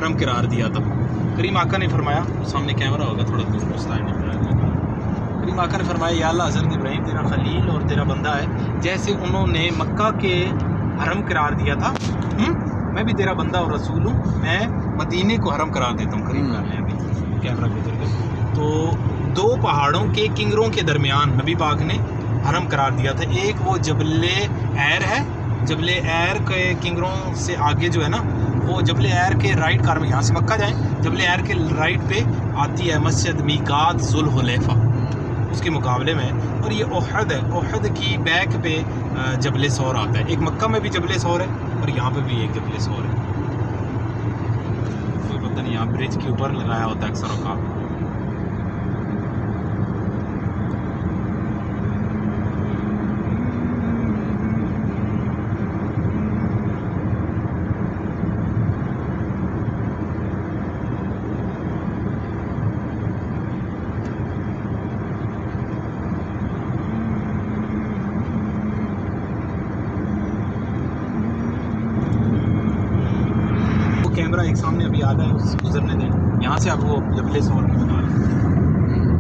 हरम करार दिया था। करीम आका ने फरमाया, सामने कैमरा होगा थोड़ा दूर मुस्तान, करीम आका ने फरमाया या अल्लाह हज़रत इब्राहीम तेरा खलील और तेरा बंदा है, जैसे उन्होंने मक्का के हरम करार दिया था, मैं भी तेरा बंदा और रसूल हूँ, मैं मदीने को हरम करार देता हूँ। करीम कर लें अभी कैमरा के उधर गए तो 2 पहाड़ों के किंगरों के दरमियान नबी पाक ने हरम करार दिया था। एक वो जबले एर है, जबले एर के किंगरों से आगे जो है ना, वो जबले एर के राइट कार में, यहाँ से मक्का जाएं, जबले एर के राइट पे आती है मस्जिद मीकात जुल हुलैफा, उसके मुकाबले में। और ये ओहद है, ओहद की बैक पे जबले सौर आता है। एक मक्का में भी जबले सौर है और यहाँ पे भी एक जबले सौर है। कोई पता नहीं, यहाँ ब्रिज के ऊपर लगाया होता है अक्सर औकात। कैमरा एक सामने अभी आ रहा है, उससे गुजरने दें। यहाँ से आप वो जबले सौर की बता रहे हैं,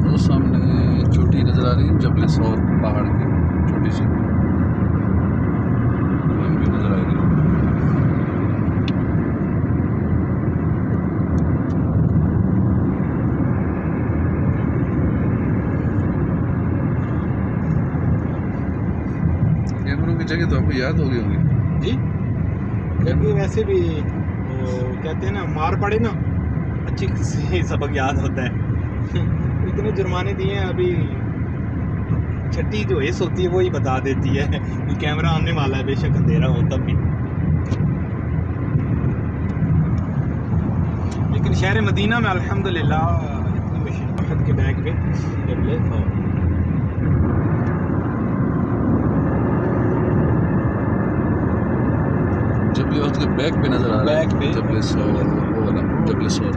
वो सामने छोटी नज़र आ रही है जबले सौर पहाड़ की छोटी सी भी नज़र आ रही है। कैमरों की जगह तो आपको याद हो गई होगी जी, क्योंकि वैसे भी कहते हैं ना, मार पड़े ना अच्छी से सबक याद होता है। इतने जुर्माने दिए हैं, अभी छठी जो हिस्स होती है वो ही बता देती है कि कैमरा आने वाला है, बेशक अंधेरा हो तब भी। लेकिन शहर मदीना में अल्हम्दुलिल्लाह इतनी मशीन के बैग पे जबले सौर, जबले उसके बैक पे नज़र आ रहा है, बैक पे जबले सौर, वो वाला जबले सौर।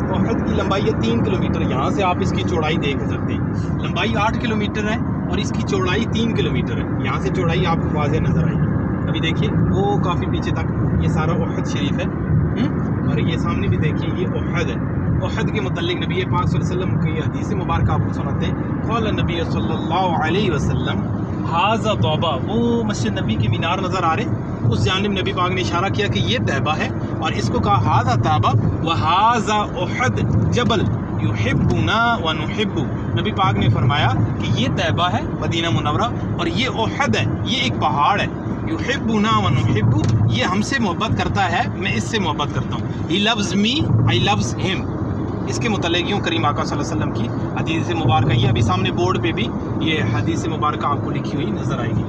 ओहद की लंबाई है 3 किलोमीटर। यहाँ से आप इसकी चौड़ाई देख सकते हैं, लंबाई 8 किलोमीटर है और इसकी चौड़ाई 3 किलोमीटर है। यहाँ से चौड़ाई आपको वाज़ेह नज़र आएगी। अभी देखिए वो काफ़ी पीछे तक ये सारा ओहद शरीफ है। और ये सामने भी देखिए ये ओहद है। ओहद के मुतल्लिक नबी पाक सल्लल्लाहु अलैहि वसल्लम की हदीस मुबारक आपको सुनाते हैं। क़ाल नबी सल्लल्लाहु अलैहि वसल्लम हाज़ा तौबा, वो मस्जिद नबी के मीनार नज़र आ रहे, उस जानिब नबी पाक ने इशारा किया कि ये तैबा है, और इसको कहा हाज़ा तैबा व हाज़ा ओहद जबल युहिब्बुना व नुहिब्बु। नबी पाक ने फरमाया कि ये तैबा है मदीना मुनव्वरा, और ये ओहद है, ये एक पहाड़ है। युहिब्बुना व नुहिब्बु, ये हमसे मोहब्बत करता है, मैं इससे मोहब्बत करता हूँ। ही loves me, I loves him. इसके मुतल्लिक़ यूँ करीम आका सल्लल्लाहु अलैहि वसल्लम की हदीस मुबारक है। अभी सामने बोर्ड पे भी ये हदीस मुबारक आपको लिखी हुई नज़र आएगी।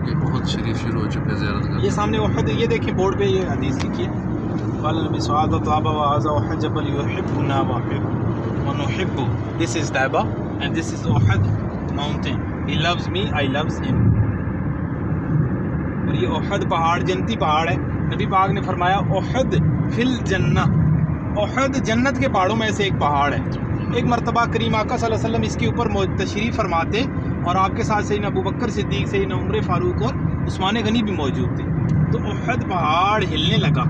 ये बहुत शरीफ शुरू हो चुके हैं ज़ियारत करना। ये सामने ओहद, ये देखिए बोर्ड पे ये हदीस लिखी है, क़ाल नबी सल्लल्लाहु अलैहि वसल्लम व हाज़ा ओहद जबल युहिब्बुना व नुहिब्बु। This is Taibah and this is Uhud mountain. He loves me, I loves him. और ये ओहद पहाड़ जन्नती पहाड़ है। नबी पाक ने फरमाया ओहद फिल जन्ना, ओहद जन्नत के पहाड़ों में से एक पहाड़ है। एक मरतबा करीम आका सल्लल्लाहु अलैहि वसल्लम इसके ऊपर तशरीफ़ फरमाते और आपके साथ सैयदना अबू बकर सिद्दीक़, सैयदना उमर फ़ारूक और उस्मान गनी भी मौजूद थे। तो ओहद पहाड़ हिलने लगा,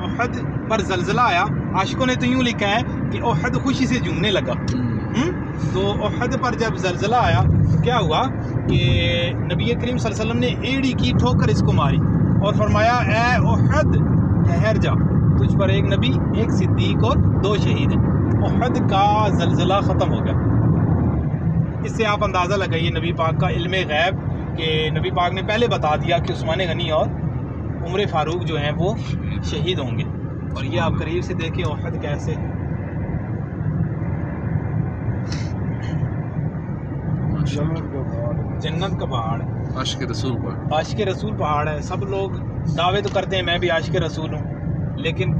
ओहद पर ज़लज़ला आया। आशिकों ने तो यूँ लिखा है कि ओहद खुशी से झूमने लगा। तो ओहद पर जब ज़लज़ला आया तो क्या हुआ कि नबी करीम सल्लल्लाहु अलैहि वसल्लम ने एड़ी की ठोकर इसको मारी और फरमाया ए ओहद ठहर जा, तुझ पर एक नबी, एक सिद्दीक और 2 शहीद हैं। ओहद का ज़लज़ला ख़त्म हो गया। इससे आप अंदाज़ा लगाइए नबी पाक का इल्म गैब, कि नबी पाक ने पहले बता दिया कि उस्मान गनी और उमर फ़ारूक जो हैं वो शहीद होंगे। और ये आप करीब से देखें ओहद कैसे, जन्नत का पहाड़ है, आशिक़ रसूल पहाड़, आशिक़ रसूल पहाड़ है। सब लोग दावे तो करते हैं मैं भी आशिक़ रसूल हूँ, लेकिन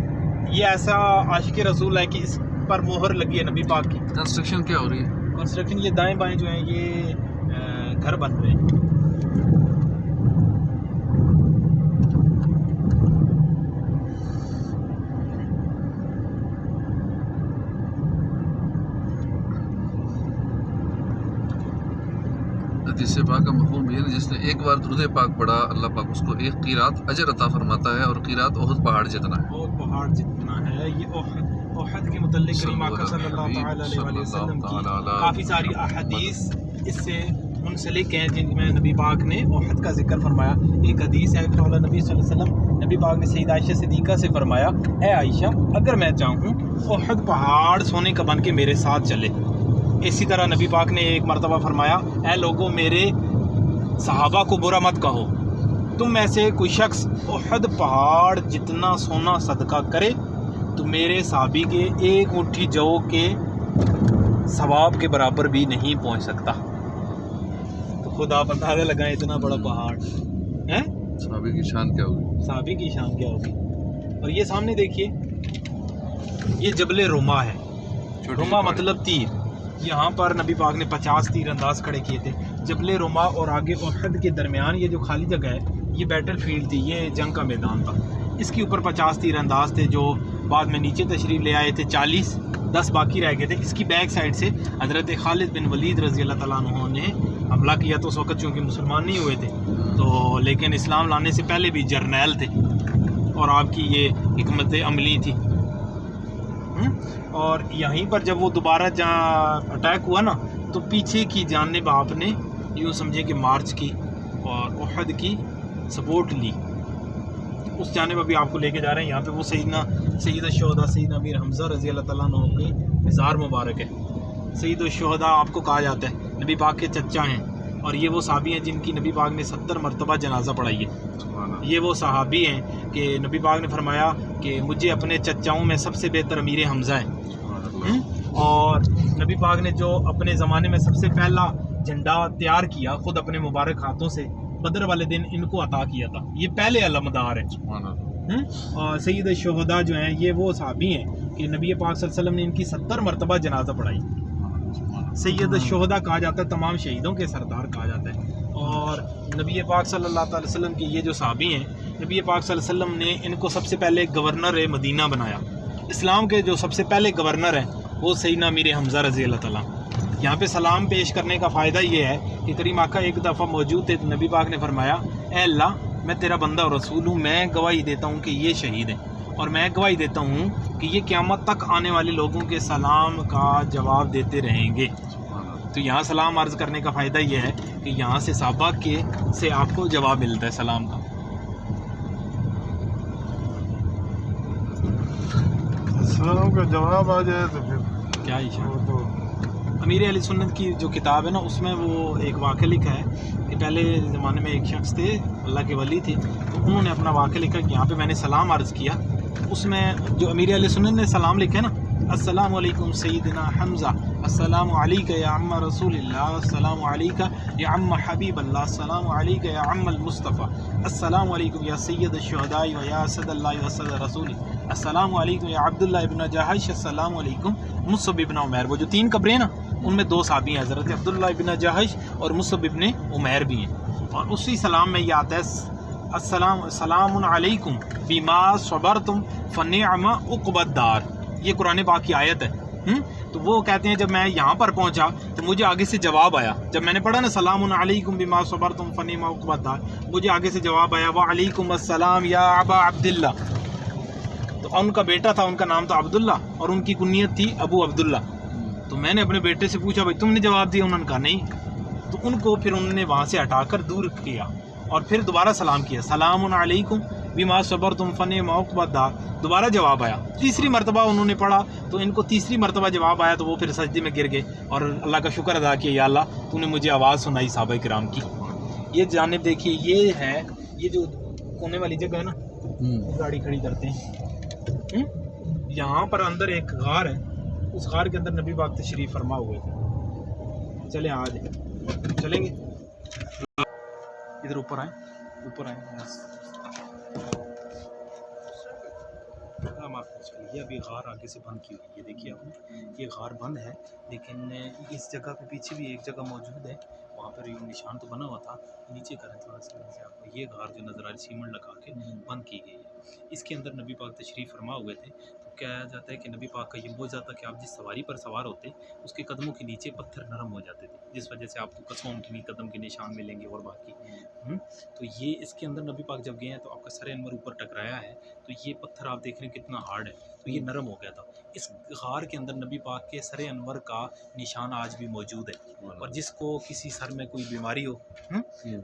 ये ऐसा आशिक़ रसूल है कि इस पर मोहर लगी है नबी पाक की। कंस्ट्रक्शन क्या हो रही है? कंस्ट्रक्शन ये दाएं बाएं जो हैं ये घर बन रहे हैं। हदीस पाक का मफ़हूम ये है जिसने एक बार दुरूद पाक पढ़ा अल्लाह पाक उसको एक क़ीरात अजर अता फरमाता है और क़ीरात ओहद पहाड़ जितना है। ओहद पहाड़ जितना है। ये ओहद के मुतल्लिक़ करीम आका सल्लल्लाहु अलैहि वसल्लम की काफ़ी सारी अहादीस इससे मुंसलिक हैं जिनमें नबी पाक ने ओहद का जिक्र फरमाया। एक हदीस है कि नबी सल्लल्लाहु अलैहि वसल्लम नबी पाक ने सैयदा आयशा सिद्दीक़ा से फरमाया, ए आयशा अगर मैं चाहूँ ओहद पहाड़ सोने का बन के मेरे साथ चले। इसी तरह नबी पाक ने एक मरतबा फरमाया, ए लोगों मेरे सहाबा को बुरा मत कहो, तुम में से कोई शख्स ओहद पहाड़ जितना सोना सदका करे तो मेरे साहबी के एक मुट्ठी जौ के सवाब के बराबर भी नहीं पहुंच सकता। तो खुद आप अंदाज़ा लगाएं इतना बड़ा पहाड़ है, सहाबी की शान क्या होगी, साहबी की शान क्या होगी। और ये सामने देखिए, ये जबले रुमा है। रुमा मतलब तीर। यहाँ पर नबी पाक ने 50 तीर अंदाज खड़े किए थे। जबले रुमा और आगे ओहद के दरमियान ये जो खाली जगह है, ये बैटल फील्ड थी, ये जंग का मैदान था। इसके ऊपर 50 तीर अंदाज थे जो बाद में नीचे तशरीफ़ ले आए थे 40, 10 बाकी रह गए थे। इसकी बैक साइड से हज़रत खालिद बिन वलीद रज़ी अल्लाह ताला अन्हु ने हमला किया। तो उस वक़्त चूँकि मुसलमान नहीं हुए थे तो, लेकिन इस्लाम लाने से पहले भी जर्नैल थे और आपकी ये हिकमत अमली थी। और यहीं पर जब वो दोबारा जहाँ अटैक हुआ ना, तो पीछे की जानिब आपने यूँ समझे कि मार्च की और ओहद की सपोर्ट ली। उस जानिब अभी आपको लेके जा रहे हैं। यहाँ पे वो सैयद शुहदा सैयद अमीर हमज़ा रज़ी अल्लाह ताला अन्हु के मज़ार मुबारक है। सैयद शुहदा आपको कहा जाता है, नबी पाक के चच्चा हैं और ये वो सहाबी हैं जिनकी नबी पाक ने 70 मरतबा जनाजा पढ़ाई है। ये वो सहाबी हैं कि नबी पाक ने फरमाया कि मुझे अपने चचाओं में सबसे बेहतर अमीर हमज़ा है। और नबी पाक ने जो अपने ज़माने में सबसे पहला झंडा तैयार किया खुद अपने मुबारक हाथों से, बदर वाले दिन इनको अता किया था। ये पहले अलमदार है। और सैयद शुहदा जो हैं ये वो सहाबी हैं कि नबी पाक सल्लल्लाहु अलैहि वसल्लम ने इनकी 70 मरतबा जनाजा पढ़ाई। सैयद शुहदा कहा जाता है, तमाम शहीदों के सरदार कहा जाता है। और नबी पाक सल्लल्लाहु अलैहि वसल्लम के ये जो सहाबी हैं, नबी पाक सल्लल्लाहु अलैहि वसल्लम ने इनको सबसे पहले गवर्नर मदीना बनाया। इस्लाम के जो सबसे पहले गवर्नर हैं वो सैयदना अमीर हमज़ा रज़ी अल्लाह ताला। यहाँ पे सलाम पेश करने का फ़ायदा ये है कि करीम आका एक दफ़ा मौजूद थे तो नबी पाक ने फरमाया, ए अल्लाह मैं तेरा बंदा और रसूल हूँ, मैं गवाही देता हूँ कि ये शहीद हैं और मैं गवाही देता हूँ कि ये क़यामत तक आने वाले लोगों के सलाम का जवाब देते रहेंगे। तो यहाँ सलाम अर्ज़ करने का फ़ायदा ये है कि यहाँ से सहाबा के से आपको जवाब मिलता है सलाम का। सलाम का जवाब आ जाए तो फिर क्या इशा तो अमीर अहले सुन्नत की जो किताब है ना, उसमें वो एक वाक़या लिखा है कि पहले ज़माने में एक शख्स थे, अल्लाह के वली थे, तो उन्होंने अपना वाक़या लिखा कि यहाँ पे मैंने सलाम अर्ज़ किया। उसमें जो अमीर अहले सुन्नत ने सलाम लिखा है ना, अस्सलामु अलैकुम सैयदना हमज़ा, अस्सलामु अलैका या अम्मा रसूलिल्लाह, अस्सलामु अलैका या अम्मा हबीबल्लाह, अस्सलामु अलैका या अम्मल मुस्तफ़ा, अस्सलामु अलैकुम या सैयद शुहदा व या असदल्लाह व असद रसूली, अस्सलामु अलैकुम या अब्दुल्लाह इब्न जहश, अस्सलामु अलैकुम मुसअब इब्न उमैर। वो जो 3 कब्रें हैं ना, उनमें 2 सहाबी हैं, हज़रत अब्दुल्ला इब्न जहश और मुसअब इब्न उमैर भी हैं। और उसी सलाम में ये आता है अस्सलामुन अलैकुम बिमा सबरतुम फनिअमा उक़बद्दार। ये कुरान पाक की आयत है। तो वो कहते हैं जब मैं यहाँ पर पहुँचा तो मुझे आगे से जवाब आया, जब मैंने पढ़ा ना सलामुन अलैकुम बिमा सबरतुम फनिअमा उक़बद्दार, मुझे आगे से जवाब आया व अलैकुम अस्सलाम या अबा अब्दुल्ला। तो उनका बेटा था, उनका नाम था अब्दुल्ला और उनकी कुनियत थी अबू अब्दुल्ला। तो मैंने अपने बेटे से पूछा, भाई तुमने जवाब दिया? उन्होंने कहा नहीं। तो उनको फिर उन्होंने वहाँ से हटाकर दूर किया और फिर दोबारा सलाम किया, सलामुन अलैकुम बिमा सबरतुम फनिअमा उक़बद्दार। दोबारा जवाब आया। तीसरी मरतबा उन्होंने पढ़ा तो इनको तीसरी मरतबा जवाब आया तो वो फिर सजदे में गिर गए और अल्लाह का शुक्र अदा किया, या अल्लाह तूने मुझे आवाज़ सुनाई सहाबा किराम की। ये जानिब देखिए, ये है ये जो कोने वाली जगह है ना, गाड़ी खड़ी करते हैं, यहाँ पर अंदर एक गार है, उस गार के अंदर नबी पाक तशरीफ़ फरमा हुए थे। चले आज चलेंगे, इधर ऊपर आए, ऊपर आए। ये अभी गार आगे से बंद की हुई है, ये देखिए आप, ये गार बंद है, लेकिन इस जगह पे पीछे भी एक जगह मौजूद है, वहाँ पर ये निशान तो बना हुआ था। नीचे करें थोड़ा सा नीचे आपको, ये गार जो नज़र आ रही सीमेंट लगा के बंद की गई है। इसके अंदर नबी पाक तशरीफ़ फरमा हुए थे। तो कहा जाता है कि नबी पाक का ये मौजज़ा था कि आप जिस सवारी पर सवार होते उसके कदमों के नीचे पत्थर नरम हो जाते थे, जिस वजह से आपको कसमों के कदम के निशान मिलेंगे और बाकी। तो ये इसके अंदर नबी पाक जब गए हैं तो आपका सर अनवर ऊपर टकराया है, तो ये पत्थर आप देख रहे हैं कितना हार्ड है, तो ये नरम हो गया था। इस गार के अंदर नबी पाक के सर अनवर का निशान आज भी मौजूद है। और जिसको किसी सर में कोई बीमारी हो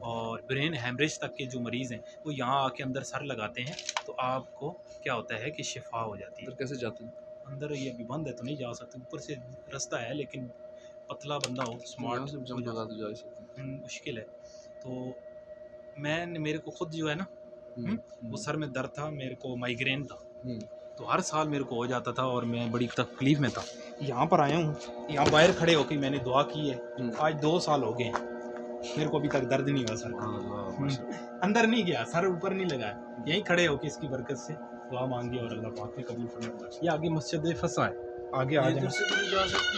और ब्रेन हैमरेज तक के जो मरीज़ हैं वो यहाँ आके अंदर सर लगाते हैं, तो आपको क्या होता है कि शिफा हो जाती है। तो कैसे जाते हैं अंदर ये अभी बंद है तो नहीं जा सकते, ऊपर से रास्ता है लेकिन पतला बंदा हो स्मार्ट से जंप लगा तो जा ही सकते मुश्किल है। तो मेरे को खुद जो है ना वो सर में दर्द था, मेरे को माइग्रेन था, तो हर साल मेरे को हो जाता था और मैं बड़ी तकलीफ़ में था। यहाँ पर आया हूँ, यहाँ बाहर खड़े होकर मैंने दुआ की है, आज 2 साल हो गए मेरे को अभी तक दर्द नहीं हुआ सर। अंदर नहीं गया, सर ऊपर नहीं लगाया, यहीं खड़े होकर इसकी बरकत से दुआ मांगी और अल्लाह पाक ने कबूल फरमाया। ये आगे मस्जिद फसा है, आगे आ जाए से नहीं जा सकते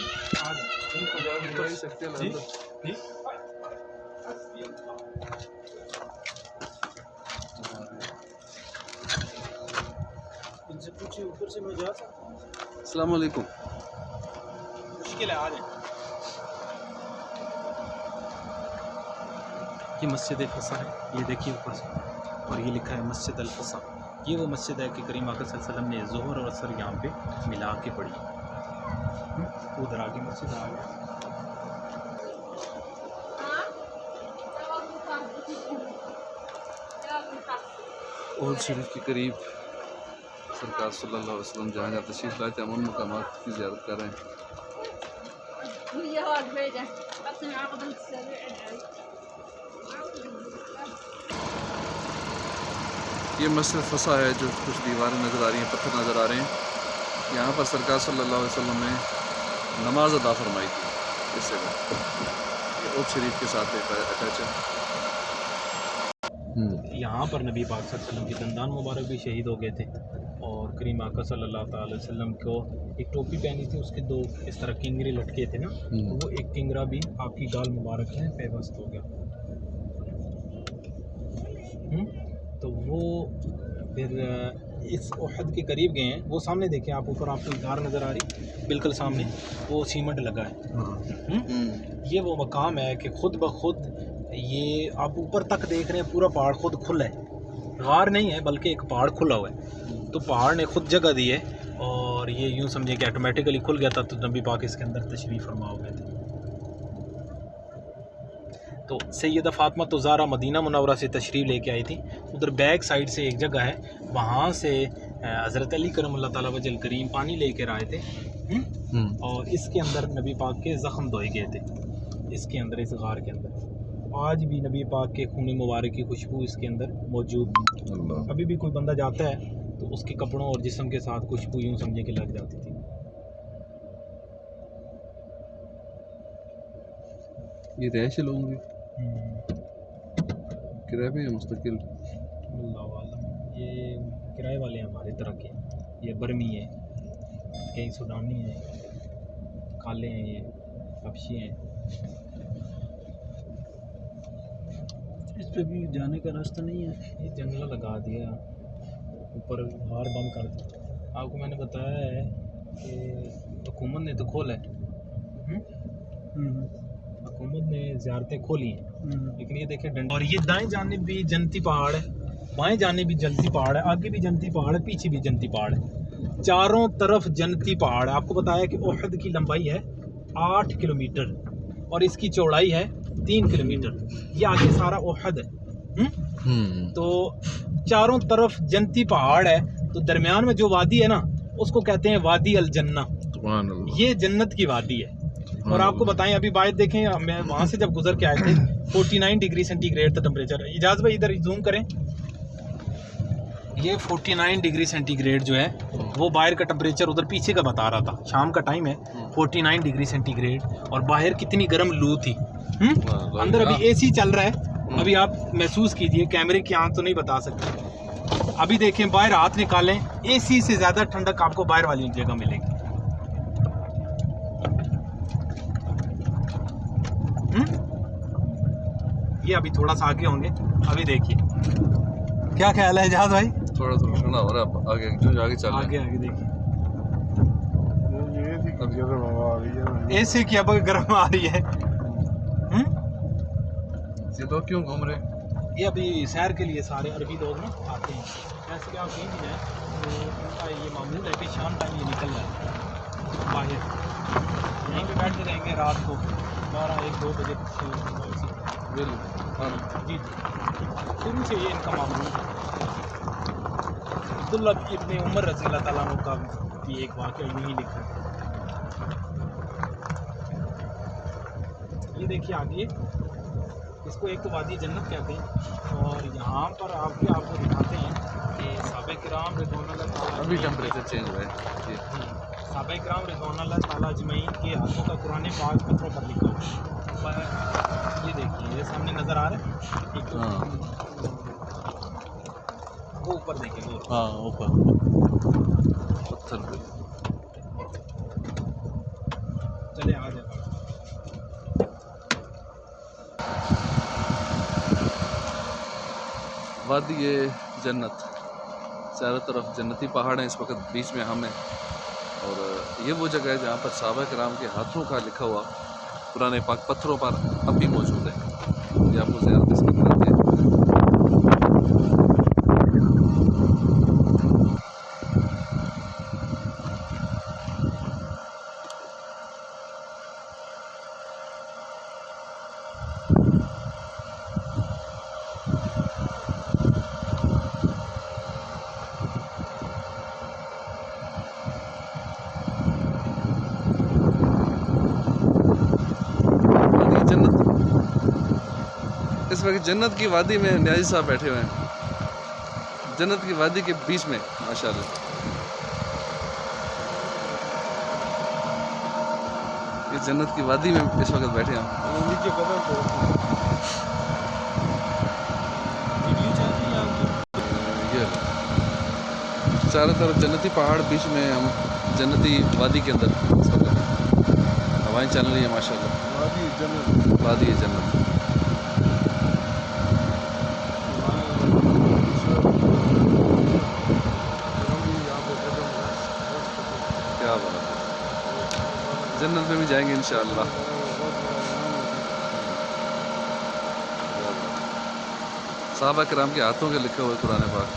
इनसे पूछिए ऊपर से मैं जा सकता। अस्सलाम वालेकुम। मुश्किल है, आ जाए। ये मस्जिद फसा है, ये देखिए ऊपर से, और ये लिखा है मस्जिद अल फसा। ये वो मस्जिद है कि करीम आका सल्लल्लाहु अलैहि वसल्लम ने ज़ोहर और असर यहाँ पे मिला के पढ़ी। उधर आगे मस्जिद आ गया। ओल शरीफ के करीब सरकार सल्लल्लाहु अलैहि वसल्लम जहाँ जहाँ तशरीफ़ लाए थे उन मकामात की ज़ियारत कर रहे हैं। ये मस्जिद फसा है, जो कुछ दीवारें नज़र आ रही हैं, पत्थर नज़र आ रहे हैं। यहाँ पर सरकार सल्लल्लाहु अलैहि वसल्लम ने नमाज अदा फरमाई थी इस जगह। ये ओल शरीफ के साथ अटैच है। यहाँ पर नबी पाक सल्लल्लाहु अलैहि वसल्लम के दंदान मुबारक भी शहीद हो गए थे, और करीम आका सल्लल्लाहु अलैहि वसल्लम को एक टोपी पहनी थी, उसके 2 इस तरह किंगरे लटके थे ना, तो वो एक किंगरा भी आपकी गाल मुबारक में पेवस्त हो गया। तो वो फिर इस उहद के करीब गए हैं, वो सामने देखें आप, ऊपर आपको गार नज़र आ रही बिल्कुल सामने, वो सीमेंट लगा है। ये वो मकाम है कि खुद ब खुद ये आप ऊपर तक देख रहे हैं, पूरा पहाड़ खुद खुला है, गार नहीं है बल्कि एक पहाड़ खुला हुआ है। तो पहाड़ ने खुद जगह दी है और ये यूँ समझे कि ऑटोमेटिकली खुल गया था, तो नबी पाक इसके अंदर तशरीफ़ फरमा हो गए थे। तो सैयदा फ़ातिमा तो ज़ारा मदीना मुनव्वरा से तशरीफ़ लेके आई थी। उधर बैक साइड से एक जगह है, वहाँ से हज़रत अली करमल्लाहु ताला वजल करीम पानी लेकर आए थे, और इसके अंदर नबी पाक के ज़ख़्म धोए गए थे, इसके अंदर, इस गार के अंदर। आज भी नबी पाक के खून मुबारक की खुशबू इसके अंदर मौजूद। अभी भी कोई बंदा जाता है तो उसके कपड़ों और जिस्म के साथ खुशबू यूँ समझे कि लग जाती थी। ये रैश लोग भी किराए पे मुस्तकिल, अल्लाह आलम। ये किराए वाले हैं हमारे तरह के, ये बर्मी है, कई सूडानी हैं, काले हैं, ये हबशी हैं। इस पे भी जाने का रास्ता नहीं है, ये जंगला लगा दिया, ऊपर बाहर बंद कर दिया। आपको मैंने बताया है कि हुकूमत ने तो खोला है, हुकूमत ने ज़ियारतें खोली हैं, लेकिन ये देखें डंडा। और ये दाएं जानिब भी जन्नती पहाड़ है, बाएं जानिब भी जन्नती पहाड़ है, आगे भी जन्नती पहाड़ है, पीछे भी जन्नती पहाड़ है, चारों तरफ जन्नती पहाड़ है। आपको बताया कि उहद की लंबाई है 8 किलोमीटर और इसकी चौड़ाई है 3 किलोमीटर। ये आगे सारा उहद है। तो चारों तरफ जन्नती पहाड़ है, तो दरमियान में जो वादी है ना, उसको कहते हैं वादी अल जन्ना। ये जन्नत की वादी है। और आपको बताएं, अभी बाहर देखें, मैं वहाँ से जब गुजर के आए थे 49 डिग्री सेंटीग्रेड था टेम्परेचर। इजाज़ भाई इधर जूम करें, ये 49 डिग्री सेंटीग्रेड जो है वो बाहर का टेम्परेचर उधर पीछे का बता रहा था। शाम का टाइम है, 49 डिग्री सेंटीग्रेड, और बाहर कितनी गर्म लू थी। अंदर अभी एसी चल रहा है, अभी आप महसूस कीजिए, कैमरे की आंख तो नहीं बता सकते। अभी देखें, बाहर हाथ निकालें, एसी से ज़्यादा ठंडक आपको बाहर वाली जगह मिलेगी। ये अभी थोड़ा सा आगे होंगे, अभी देखिए क्या ख्याल है जहाज भाई? थोड़ा ठंडा हो रहा है, आगे चल आगे देखिए। ऐसी गर्म हवा आ रही है। ऐसे की अब गर्म आ रही है। ये लोग क्यों घूम रहे हैं? ये अभी सैर के लिए सारे अरबी लोग ना आते हैं। ऐसे कि आप कहीं भी जाएँ तो उनका ये मामूल है कि शाम टाइम ये निकल जाए बाहर, यहीं पे बैठ के रहेंगे रात को 12-1-2 बजे तक। जी शुरू से ये इनका मामूल है। अब्दुल्ला इब्न उमर रज़ी अल्लाह ताला अन्हु का भी एक वाक़या यही लिखा है। ये देखिए आगे, इसको एक तो वादी जन्नत कहते हैं, और यहाँ पर आपको दिखाते हैं कि साहबे-किराम रिज़वानुल्लाह ताला अभी टेम्परेचर चेंज हुआ है जी। साहबे-किराम रिज़वानुल्लाह ताला अजमईन के हाथों का कुरान पाक पत्थरों पर लिखा हुआ है। ये देखिए, ये सामने नज़र आ रहा है एक तो वो ऊपर देखिए, हाँ ऊपर पत्थर पे। चले आ जाए। वादी ये जन्नत, चारों तरफ जन्नती पहाड़ हैं। इस वक्त बीच में हम हैं, और ये वो जगह है जहाँ पर साहबा कराम के हाथों का लिखा हुआ पुराने पाक पत्थरों पर अब भी मौजूद है। ये आपको ज़ियारत इसकी कराते हैं। इस वक्त जन्नत की वादी में न्याजी साहब बैठे हुए हैं, जन्नत की वादी के बीच में माशाल्लाह। ये जन्नत की वादी में इस वक्त बैठे हैं। ये चारों तरफ जन्नती पहाड़, बीच में हम जन्नती वादी के अंदर इस वक्त हवाएं चल रही है माशाल्लाह। वादी है जन्नत। क्या बात है, जन्नत में भी जाएंगे इंशाअल्लाह। साहबा किराम के हाथों के लिखे हुए कुरान पाक।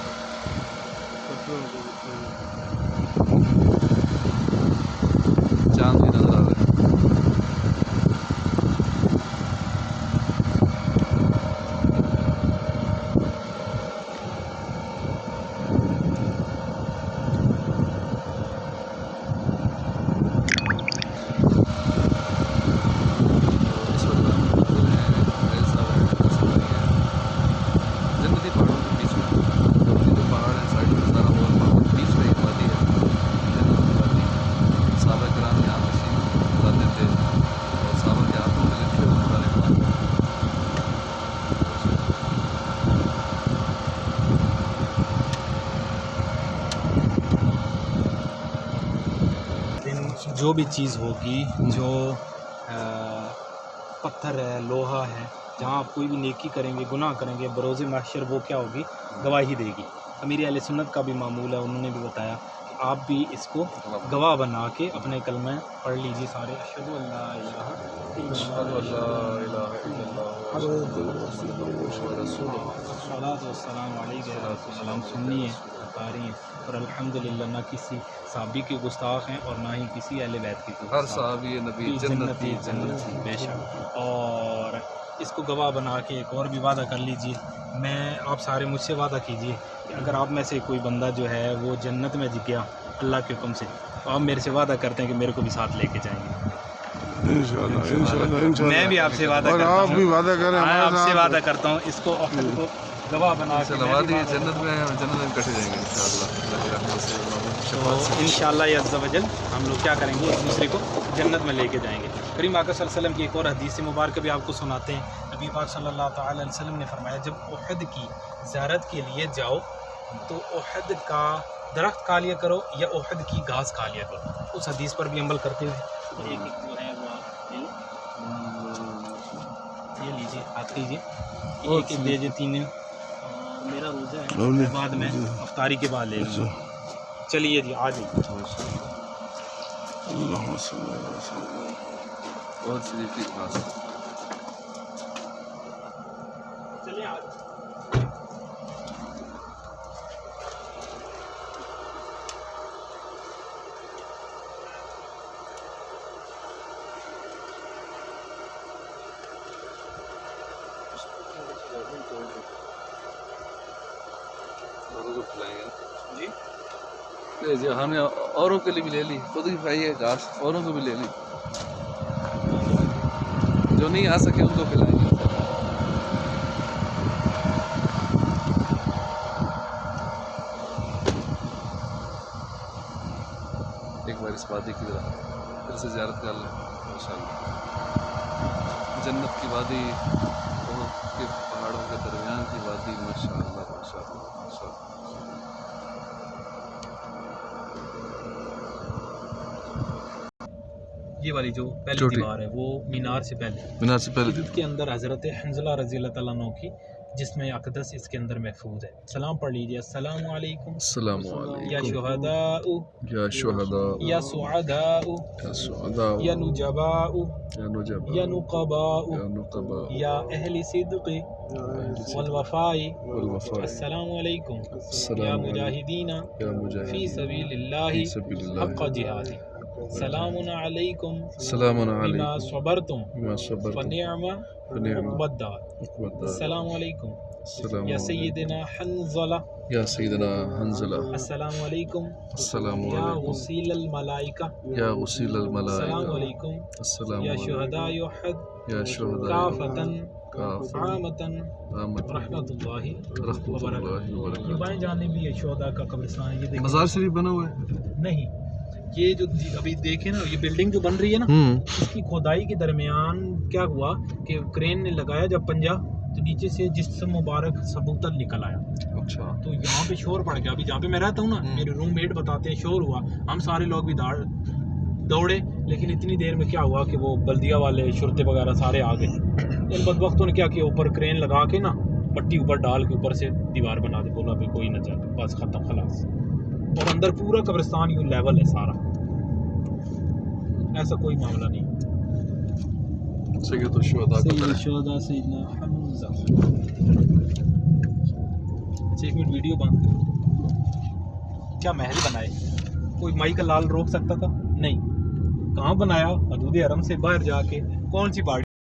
चांद भी नजर आ रहा है। जो भी चीज़ होगी, जो पत्थर है, लोहा है, जहाँ आप कोई भी नेकी करेंगे, गुनाह करेंगे, बरोज़े महशर वो क्या होगी, गवाही देगी। अमीर अहले सुन्नत का भी मामूल है, उन्होंने भी बताया कि आप भी इसको गवाह बना के अपने कलमे पढ़ लीजिए सारे। अशहदु अल्ला इलाहा इल्लल्लाह सुन्नी है, कारी हैं, और अल्हम्दुलिल्लाह ना किसी साहबी के गुस्ताख हैं और ना ही किसी अहले बैत की। हर साहबी नबी जन्नती जन्नती बेशक। और इसको गवाह बना के एक और भी वादा कर लीजिए, मैं आप सारे मुझसे वादा कीजिए कि अगर आप में से कोई बंदा जो है वो जन्नत में गया अल्लाह के हुक्म से, तो आप मेरे से वादा करते हैं कि मेरे को भी साथ लेके जाएंगे। इंशाअल्लाह मैं भी आपसे वादा करता हूँ, आप भी वादा करें, आपसे वादा करता हूँ, इसको अहद को गवाह बना के जन्नत में इकट्ठे जाएंगे इंशाअल्लाह अज़्ज़ा वजल। हम लोग क्या करेंगे, एक दूसरे को जन्नत में लेके जाएंगे। करीम आका सल्लल्लाहु अलैहि वसल्लम की एक और हदीस मुबारक भी आपको सुनाते हैं। नबी पाक सल्लल्लाहु अलैहि वसल्लम ने फरमाया, जब उहद की ज़ियारत के लिए जाओ तो उहद का दरख्त खा लिया करो या उहद की घास खा लिया करो। उस हदीस पर भी अमल करते हुए एक जो है वो ये लीजिए, हाथ लीजिए, एक दे दे तीन। मेरा रोज़ा है, बाद में अफ्तारी के बाद ले लूँगा। चलिए जी, आ जाइए। बहुत शरीफ की घास। चलिए आज जी जी हमने औरों के लिए भी ले ली, खुद भी खाई है घास, औरों को भी ले ली, जो नहीं आ सके उनको खिलाएंगे। एक बार इस वादी की तरह फिर से ज़ियारत कर लें इंशाअल्लाह। जन्नत की वादी के पहाड़ों के दरमियान की वादी, माशाअल्लाह माशाअल्लाह माशाअल्लाह। ये वाली जो पहली चोटी। दीवार है वो मीनार से पहले के अंदर हज़रत हंज़ला रज़ी अल्लाह तआला अन्हु की जिसमें अक़दस इसके अंदर महफूज है। सलाम पढ़ लीजिए। अस्सलामु अलैकुम अस्सलामु या अलैकुम शुहदाउ या शुहदा या सुअदाउ या सुअदा या नुजबाउ या नुजबा या नुक़बाउ या नुक़बा या अहली सिद्क़ी वल वफ़ाई। वल वफ़ा। अस्सलामु अलैकुम या अस्सलामु मुजाहिदीना या मुजाहिदीन फ़ी सबीलिल्लाहि फ़ी सबिलिल्लाह। हक़्क़ जिहादी। सलामुन अलैकुम सलामुन बिमा अलैकुम सबरतुम बिमा सबरतुम फनिअमा फनिअमा उक़बद्दार। उक़बद्दार। अस्सलामु अलैकुम अस्सलामु या अलैकुम सय्यिदना हंज़ला। या सय्यदना हंज़ला। अस्सलामु अलैकुम अस्सलामु या अलैकुम वसीलल मलाइका। या वसील अल अस्सलामु मलाइका। अलैकुम अस्सलामु या अलैकुम शुहदा युहद या शुहदा काफ़तन काफ़ आमतन आमद रहमतुल्लाहि रहमतुल्लाहि व ये बरकातहू। बाएं जाने भी है शुहदा का कब्रिस्तान है। ये देखिए मज़ार शरीफ बना हुआ है। नहीं, ये जो अभी देखे ना ये बिल्डिंग जो बन रही है ना इसकी खोदाई के दरमियान क्या हुआ कि क्रेन ने लगाया जब पंजा तो नीचे से जिस्म मुबारक सबूतन निकल आया। अच्छा। तो यहाँ पे शोर पड़ गया। अभी जहाँ पे मैं रहता हूँ ना मेरे रूममेट बताते हैं शोर हुआ, हम सारे लोग भी दौड़े, लेकिन इतनी देर में क्या हुआ कि वो बल्दिया वाले शुरते वगैरह सारे आ गए। इन बदबख्तों ने क्या किया, ऊपर क्रेन लगा के ना पट्टी ऊपर डाल के ऊपर से दीवार बना दे। बोला भाई कोई ना चल, बस ख़त्म खलास। और अंदर पूरा कब्रिस्तान यूँ लेवल है सारा, ऐसा कोई मामला नहीं। सैयद शुहदा का सैयद शुहदा सैयदना हम्ज़ा। अच्छा एक मिनट वीडियो बंद। क्या महल बनाए, कोई माई का लाल रोक सकता था? नहीं। कहाँ बनाया? हदूद हरम से बाहर जाके। कौन सी पहाड़ी?